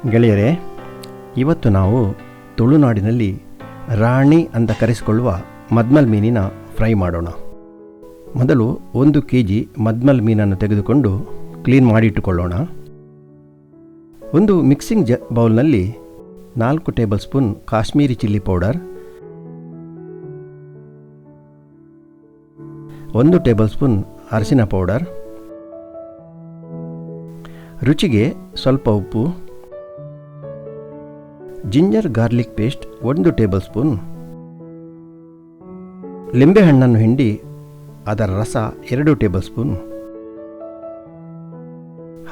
ಗೆಳೆಯರೇ, ಇವತ್ತು ನಾವು ತುಳುನಾಡಿನಲ್ಲಿ ರಾಣಿ ಅಂತ ಕರೆಸಿಕೊಳ್ಳುವ ಮದ್ಮಲ್ ಮೀನಿನ ಫ್ರೈ ಮಾಡೋಣ. ಮೊದಲು 1 kg ಮದ್ಮಲ್ ಮೀನನ್ನು ತೆಗೆದುಕೊಂಡು ಕ್ಲೀನ್ ಮಾಡಿಟ್ಟುಕೊಳ್ಳೋಣ. ಒಂದು ಮಿಕ್ಸಿಂಗ್ ಬೌಲ್ನಲ್ಲಿ 4 tablespoon Kashmiri chilli powder, 1 tablespoon ಅರಿಶಿನ ಪೌಡರ್, ರುಚಿಗೆ ಸ್ವಲ್ಪ ಉಪ್ಪು, ginger garlic paste 1 tablespoon, ಲಿಂಬೆಹಣ್ಣನ್ನು ಹಿಂಡಿ ಅದರ ರಸ 2 ಟೇಬಲ್ ಸ್ಪೂನ್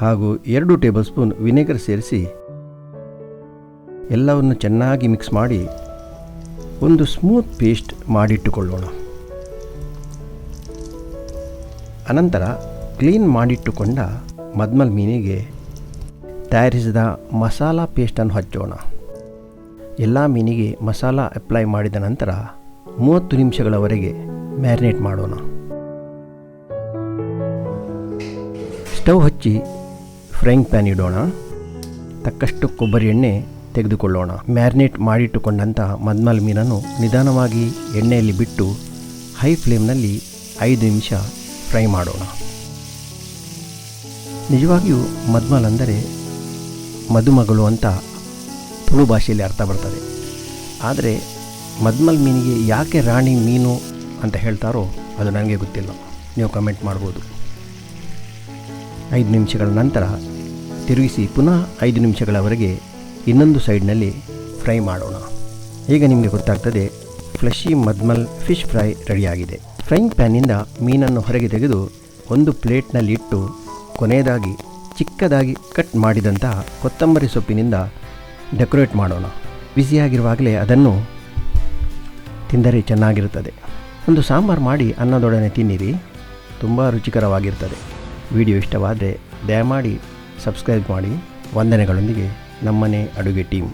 ಹಾಗೂ 2 ಟೇಬಲ್ ಸ್ಪೂನ್ ವಿನೆಗರ್ ಸೇರಿಸಿ ಎಲ್ಲವನ್ನು ಚೆನ್ನಾಗಿ ಮಿಕ್ಸ್ ಮಾಡಿ ಒಂದು ಸ್ಮೂತ್ ಪೇಸ್ಟ್ ಮಾಡಿಟ್ಟುಕೊಳ್ಳೋಣ. ಅನಂತರ ಕ್ಲೀನ್ ಮಾಡಿಟ್ಟುಕೊಂಡ ಮದ್ಮಲ್ ಮೀನಿಗೆ ತಯಾರಿಸಿದ ಮಸಾಲ ಪೇಸ್ಟನ್ನು ಹಚ್ಚೋಣ. ಎಲ್ಲ ಮೀನಿಗೆ ಮಸಾಲ ಅಪ್ಲೈ ಮಾಡಿದ ನಂತರ 30 ನಿಮಿಷಗಳವರೆಗೆ ಮ್ಯಾರಿನೇಟ್ ಮಾಡೋಣ. ಸ್ಟವ್ ಹಚ್ಚಿ ಫ್ರೈಯಿಂಗ್ ಪ್ಯಾನ್ ಇಡೋಣ. ತಕ್ಕಷ್ಟು ಕೊಬ್ಬರಿ ಎಣ್ಣೆ ತೆಗೆದುಕೊಳ್ಳೋಣ. ಮ್ಯಾರಿನೇಟ್ ಮಾಡಿಟ್ಟುಕೊಂಡಂಥ ಮದ್ಮಲ್ ಮೀನನ್ನು ನಿಧಾನವಾಗಿ ಎಣ್ಣೆಯಲ್ಲಿ ಬಿಟ್ಟು ಹೈ ಫ್ಲೇಮ್ನಲ್ಲಿ 5 ನಿಮಿಷ ಫ್ರೈ ಮಾಡೋಣ. ನಿಜವಾಗಿಯೂ ಮದ್ಮಲ್ ಅಂದರೆ ಮದುಮಗಳು ಅಂತ ತುಳು ಭಾಷೆಯಲ್ಲಿ ಅರ್ಥ ಬರ್ತದೆ. ಆದರೆ ಮದ್ಮಲ್ ಮೀನಿಗೆ ಯಾಕೆ ರಾಣಿ ಮೀನು ಅಂತ ಹೇಳ್ತಾರೋ ಅದು ನನಗೆ ಗೊತ್ತಿಲ್ಲ. ನೀವು ಕಮೆಂಟ್ ಮಾಡ್ಬೋದು. 5 ನಿಮಿಷಗಳ ನಂತರ ತಿರುಗಿಸಿ ಪುನಃ 5 ನಿಮಿಷಗಳವರೆಗೆ ಇನ್ನೊಂದು ಸೈಡ್ನಲ್ಲಿ ಫ್ರೈ ಮಾಡೋಣ. ಈಗ ನಿಮಗೆ ಗೊತ್ತಾಗ್ತದೆ, ಫ್ಲೆಶಿ ಮದ್ಮಲ್ ಫಿಶ್ ಫ್ರೈ ರೆಡಿಯಾಗಿದೆ. ಫ್ರೈಯಿಂಗ್ ಪ್ಯಾನಿಂದ ಮೀನನ್ನು ಹೊರಗೆ ತೆಗೆದು ಒಂದು ಪ್ಲೇಟ್ನಲ್ಲಿ ಇಟ್ಟು ಕೊನೆಯದಾಗಿ ಚಿಕ್ಕದಾಗಿ ಕಟ್ ಮಾಡಿದಂತಹ ಕೊತ್ತಂಬರಿ ಸೊಪ್ಪಿನಿಂದ ಡೆಕೋರೇಟ್ ಮಾಡೋಣ. ಬಿಸಿಯಾಗಿರುವಾಗಲೇ ಅದನ್ನು ತಿಂದರೆ ಚೆನ್ನಾಗಿರುತ್ತದೆ. ಒಂದು ಸಾಂಬಾರು ಮಾಡಿ ಅನ್ನದೊಡನೆ ತಿನ್ನಿರಿ, ತುಂಬ ರುಚಿಕರವಾಗಿರ್ತದೆ. ವಿಡಿಯೋ ಇಷ್ಟವಾದರೆ ದಯಮಾಡಿ ಸಬ್ಸ್ಕ್ರೈಬ್ ಮಾಡಿ. ವಂದನೆಗಳೊಂದಿಗೆ ನಮ್ಮನೆ ಅಡುಗೆ ಟೀಮ್.